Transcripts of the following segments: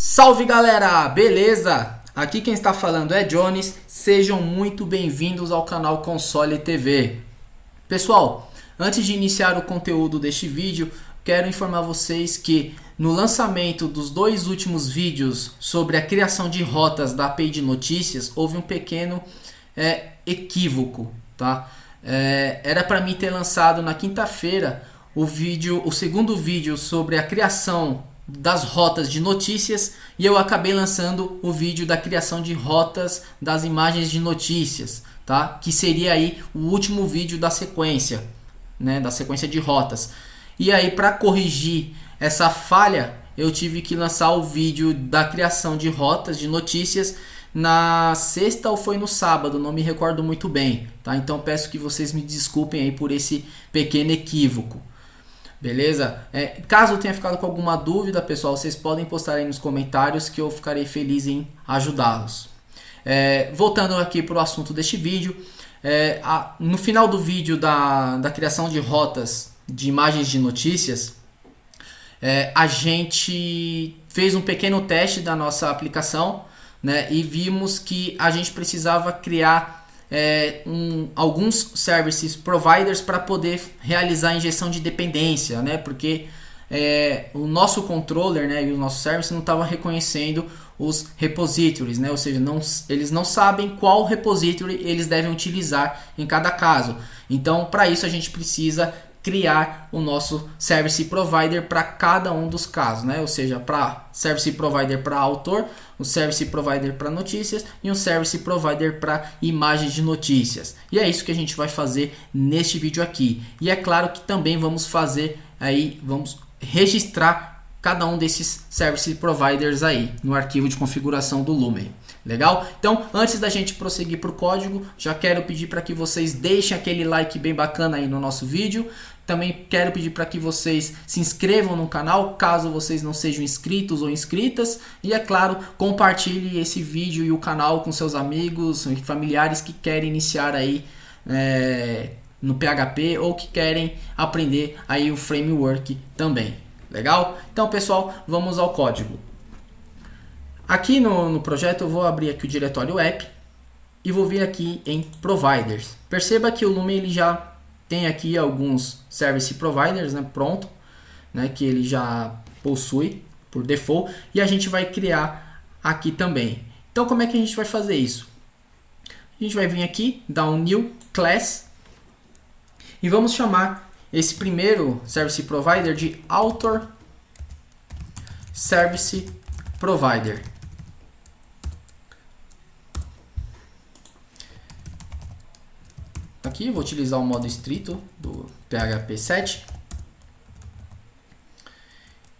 Salve galera, beleza? Aqui quem está falando é Jones, sejam muito bem-vindos ao canal Console TV. Pessoal, antes de iniciar o conteúdo deste vídeo, quero informar vocês que no lançamento dos dois últimos vídeos sobre a criação de rotas da API de notícias, houve um pequeno equívoco, tá? Era para mim ter lançado na quinta-feira o segundo vídeo sobre a criação das rotas de notícias e eu acabei lançando o vídeo da criação de rotas das imagens de notícias, tá? Que seria aí o último vídeo da sequência, né? Da sequência de rotas. E aí, para corrigir essa falha, eu tive que lançar o vídeo da criação de rotas de notícias na sexta ou foi no sábado, não me recordo muito bem, tá? Então peço que vocês me desculpem aí por esse pequeno equívoco. Beleza? Caso tenha ficado com alguma dúvida, pessoal, vocês podem postar aí nos comentários que eu ficarei feliz em ajudá-los. Voltando aqui para o assunto deste vídeo, no final do vídeo da criação de rotas de imagens de notícias, a gente fez um pequeno teste da nossa aplicação, né, e vimos que a gente precisava criar alguns services providers para poder realizar a injeção de dependência, né? Porque o nosso controller, né, e o nosso service não estava reconhecendo os repositories, né? Ou seja, eles não sabem qual repository eles devem utilizar em cada caso. Então, para isso a gente precisa criar o nosso service provider para cada um dos casos, né? Ou seja, para service provider para autor, um service provider para notícias e um service provider para imagens de notícias. E é isso que a gente vai fazer neste vídeo aqui. E é claro que também vamos registrar cada um desses service providers aí no arquivo de configuração do Lumen. Legal? Então, antes da gente prosseguir para o código, já quero pedir para que vocês deixem aquele like bem bacana aí no nosso vídeo. Também quero pedir para que vocês se inscrevam no canal, caso vocês não sejam inscritos ou inscritas. E é claro, compartilhe esse vídeo e o canal com seus amigos e familiares que querem iniciar aí no PHP ou que querem aprender aí o framework também. Legal? Então, pessoal, vamos ao código. Aqui no projeto eu vou abrir aqui o diretório app e vou vir aqui em providers. Perceba que o Lumen ele já tem aqui alguns service providers, né, pronto, né, que ele já possui por default e a gente vai criar aqui também. Então como é que a gente vai fazer isso? A gente vai vir aqui, dar um new class e vamos chamar esse primeiro service provider de author service provider. Aqui vou utilizar o modo estrito do PHP 7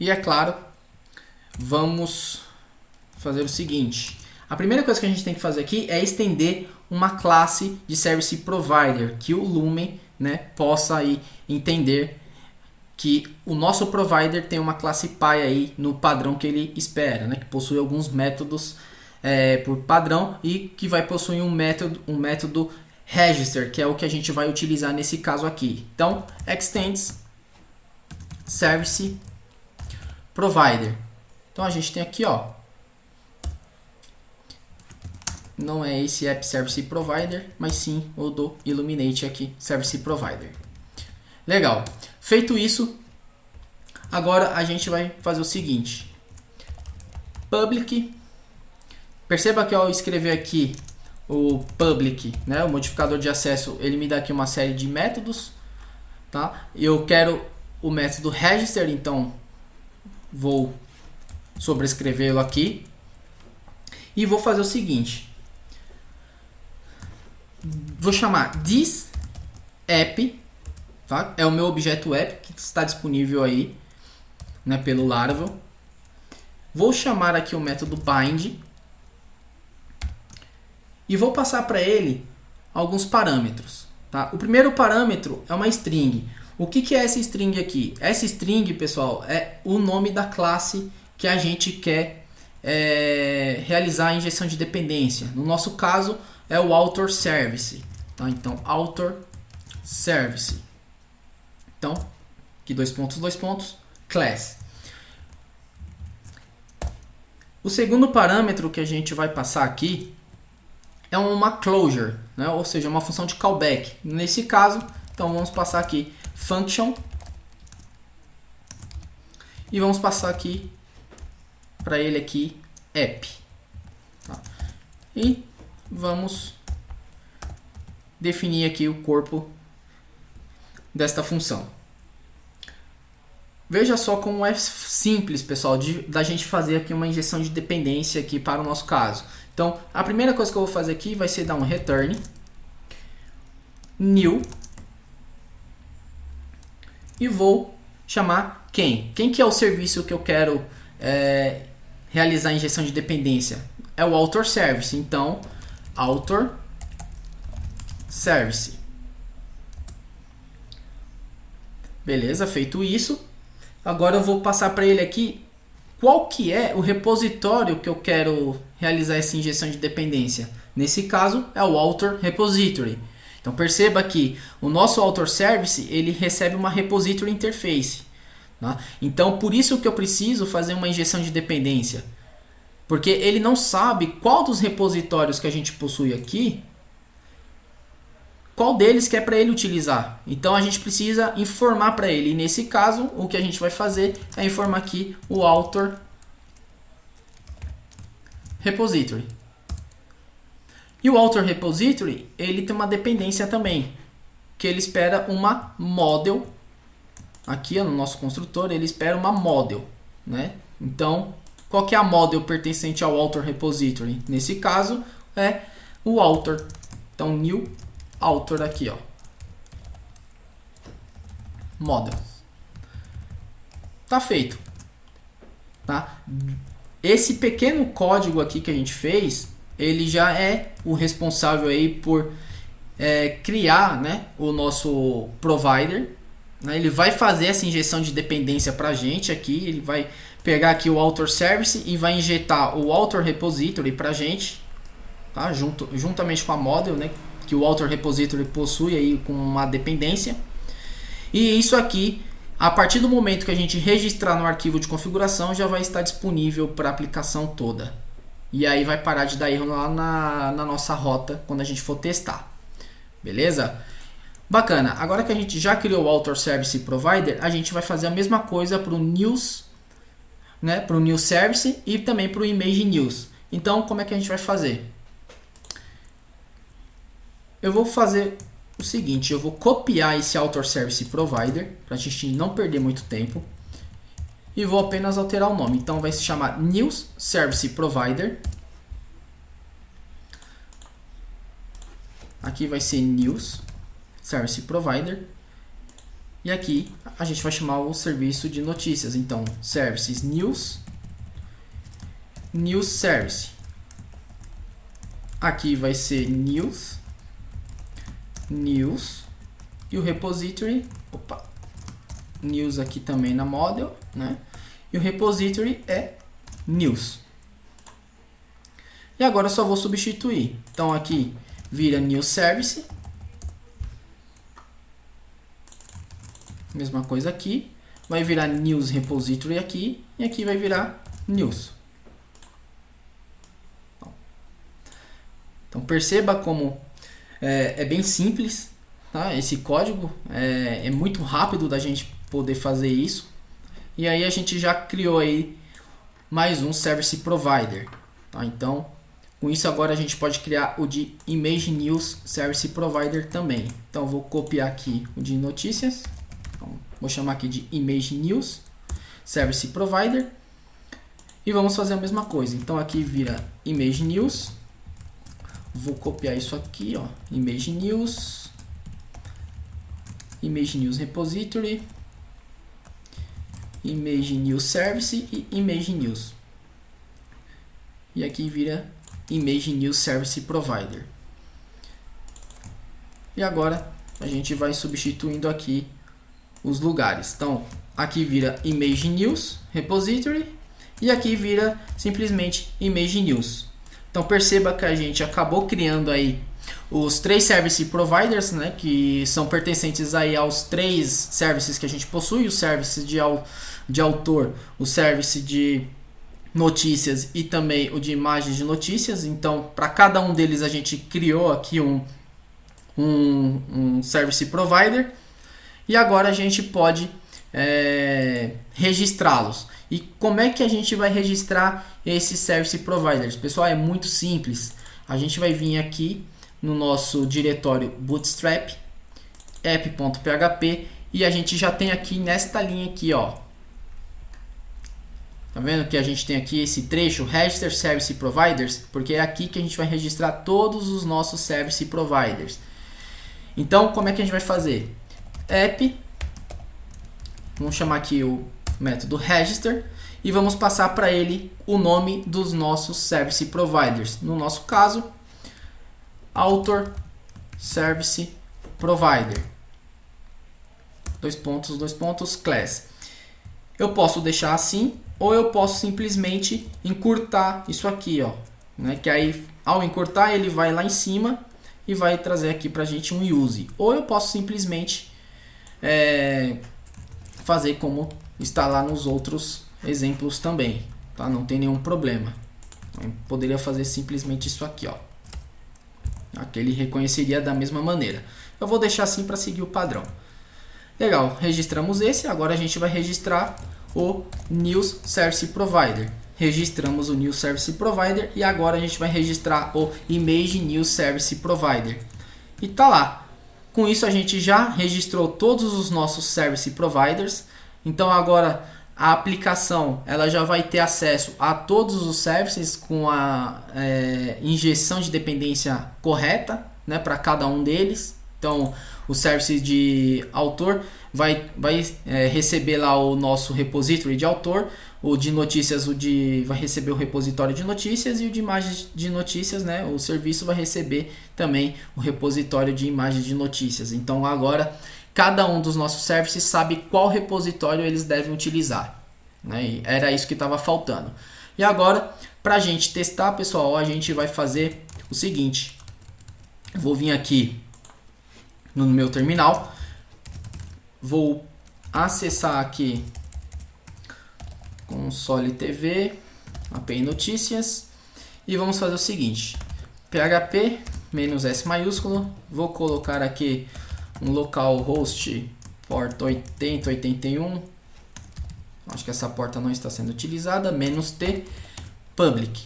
e é claro, vamos fazer o seguinte. A primeira coisa que a gente tem que fazer aqui é estender uma classe de service provider que o Lumen, né, possa aí entender que o nosso provider tem uma classe PY aí no padrão que ele espera, né, que possui alguns métodos por padrão e que vai possuir um método register, que é o que a gente vai utilizar nesse caso aqui. Então, extends service provider. Então a gente tem aqui, ó, não é esse app service provider, mas sim o do Illuminate aqui, service provider. Legal. Feito isso, agora a gente vai fazer o seguinte. Public. Perceba que ao escrever aqui o public, né, o modificador de acesso, ele me dá aqui uma série de métodos, tá? Eu quero o método register, então vou sobrescrevê-lo aqui e vou fazer o seguinte. Vou chamar this app, tá? É o meu objeto app que está disponível aí, né, pelo Laravel. Vou chamar aqui o método bind e vou passar para ele alguns parâmetros. Tá? O primeiro parâmetro é uma string. O que é essa string aqui? Essa string, pessoal, é o nome da classe que a gente quer realizar a injeção de dependência. No nosso caso, é o author service. Tá? Então, author service. Então, aqui dois pontos, class. O segundo parâmetro que a gente vai passar aqui é uma closure, né? Ou seja, uma função de callback. Nesse caso, então vamos passar aqui function e vamos passar aqui para ele aqui app. Tá? E vamos definir aqui o corpo desta função. Veja só como é simples, pessoal, da gente fazer aqui uma injeção de dependência aqui para o nosso caso. Então, a primeira coisa que eu vou fazer aqui vai ser dar um return new e vou chamar quem? Quem que é o serviço que eu quero realizar a injeção de dependência? É o author service. Então, author service. Beleza, feito isso. Agora eu vou passar para ele aqui qual que é o repositório que eu quero realizar essa injeção de dependência. Nesse caso é o author repository. Então perceba que o nosso author service ele recebe uma repository interface. Tá? Então por isso que eu preciso fazer uma injeção de dependência. Porque ele não sabe qual dos repositórios que a gente possui aqui, qual deles que é para ele utilizar. Então a gente precisa informar para ele. E nesse caso, o que a gente vai fazer é informar aqui o author repository. E o author repository, ele tem uma dependência também, que ele espera uma model. Aqui no nosso construtor, ele espera uma model, né? Então, qual que é a model pertencente ao author repository? Nesse caso, é o author. Então, new author aqui, ó. Model. Tá feito. Tá? Esse pequeno código aqui que a gente fez, ele já é o responsável aí por criar, né, o nosso provider. Né? Ele vai fazer essa injeção de dependência para a gente aqui. Ele vai pegar aqui o author service e vai injetar o author repository para a gente, tá? Juntamente com a model, né, que o author repository possui aí com uma dependência. E isso aqui, a partir do momento que a gente registrar no arquivo de configuração, já vai estar disponível para a aplicação toda. E aí vai parar de dar erro lá na nossa rota quando a gente for testar. Beleza? Bacana. Agora que a gente já criou o Author Service Provider, a gente vai fazer a mesma coisa para o News, né? Para o News Service e também para o Image News. Então, como é que a gente vai fazer? Eu vou fazer o seguinte, eu vou copiar esse Author Service Provider para a gente não perder muito tempo e vou apenas alterar o nome. Então vai se chamar News Service Provider. Aqui vai ser News Service Provider e aqui a gente vai chamar o serviço de notícias. Então Services News Service. Aqui vai ser News e o repository, News aqui também na model, né? E o repository é News. E agora eu só vou substituir. Então aqui vira News Service. Mesma coisa aqui. Vai virar News Repository aqui. E aqui vai virar News. Então perceba como é bem simples, tá? Esse código é muito rápido da gente poder fazer isso. E aí a gente já criou aí mais um Service Provider, tá? Então com isso agora a gente pode criar o de Image News Service Provider também. Então vou copiar aqui o de notícias, então, vou chamar aqui de Image News Service Provider e vamos fazer a mesma coisa. Então aqui vira Image News. Vou copiar isso aqui, ó, Image News Repository, Image News Service e Image News. E aqui vira Image News Service Provider. E agora a gente vai substituindo aqui os lugares. Então aqui vira Image News Repository e aqui vira simplesmente Image News. Então perceba que a gente acabou criando aí os 3 Service Providers, né, que são pertencentes aí aos 3 services que a gente possui, o service de autor, o service de notícias e também o de imagens de notícias. Então, para cada um deles a gente criou aqui um service provider e agora a gente pode registrá-los. E como é que a gente vai registrar esses service providers? Pessoal, é muito simples. A gente vai vir aqui no nosso diretório Bootstrap, app.php, e a gente já tem aqui nesta linha aqui, ó. Tá vendo que a gente tem aqui esse trecho Register Service Providers, porque é aqui que a gente vai registrar todos os nossos Service Providers. Então, como é que a gente vai fazer? App, vamos chamar aqui o método Register e vamos passar para ele o nome dos nossos Service Providers. No nosso caso, Author Service Provider. Dois pontos, class. Eu posso deixar assim, ou eu posso simplesmente encurtar isso aqui, ó, né? Que aí, ao encurtar, ele vai lá em cima e vai trazer aqui pra gente um use. Ou eu posso simplesmente fazer como está lá nos outros exemplos também, tá? Não tem nenhum problema. Eu poderia fazer simplesmente isso aqui, ó. Aqui ele reconheceria da mesma maneira. Eu vou deixar assim para seguir o padrão. Legal, registramos esse. Agora a gente vai registrar o News Service Provider. Registramos o News Service Provider e agora a gente vai registrar o Image News Service Provider. E tá lá. Com isso a gente já registrou todos os nossos Service Providers. Então agora a aplicação ela já vai ter acesso a todos os services com a injeção de dependência correta, né, para cada um deles. Então o service de autor vai receber lá o nosso repository de autor, o de notícias vai receber o repositório de notícias, e o de imagens de notícias, né, o serviço vai receber também o repositório de imagens de notícias. Então agora cada um dos nossos services sabe qual repositório eles devem utilizar, né? E era isso que estava faltando. E agora, para a gente testar, pessoal, a gente vai fazer o seguinte. Eu vou vir aqui no meu terminal, vou acessar aqui Console TV, API Notícias, e vamos fazer o seguinte: php -s maiúsculo, vou colocar aqui um localhost porta 8081, acho que essa porta não está sendo utilizada, -t public.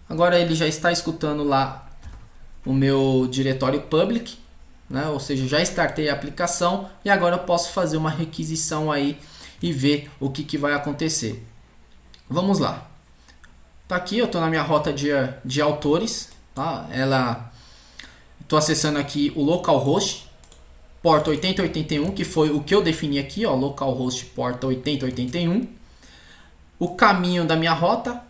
Agora ele já está escutando lá o meu diretório public, né? Ou seja, já startei a aplicação e agora eu posso fazer uma requisição aí e ver o que vai acontecer. Vamos lá. Tá aqui, eu estou na minha rota de autores, tá? Estou acessando aqui o localhost porta 8081, que foi o que eu defini aqui, ó, localhost porta 8081. O caminho da minha rota,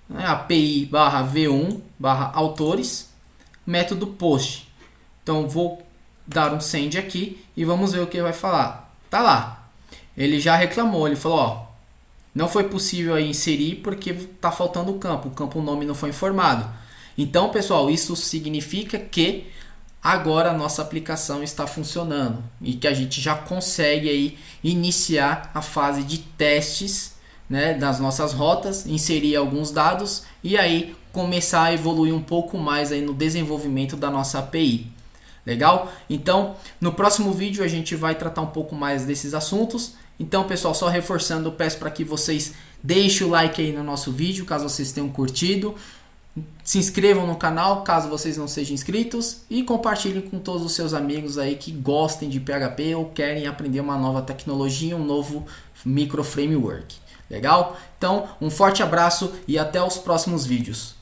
né, API /v1/autores, método post. Então vou dar um send aqui e vamos ver o que vai falar. Tá lá. Ele já reclamou, ele falou, ó, não foi possível aí inserir porque tá faltando o campo nome não foi informado. Então, pessoal, isso significa que agora a nossa aplicação está funcionando e que a gente já consegue aí iniciar a fase de testes, né, das nossas rotas, inserir alguns dados e aí começar a evoluir um pouco mais aí no desenvolvimento da nossa API. Legal? Então, no próximo vídeo a gente vai tratar um pouco mais desses assuntos. Então, pessoal, só reforçando, eu peço para que vocês deixem o like aí no nosso vídeo, caso vocês tenham curtido. Se inscrevam no canal, caso vocês não sejam inscritos. E compartilhem com todos os seus amigos aí que gostem de PHP ou querem aprender uma nova tecnologia, um novo micro framework. Legal? Então, um forte abraço e até os próximos vídeos.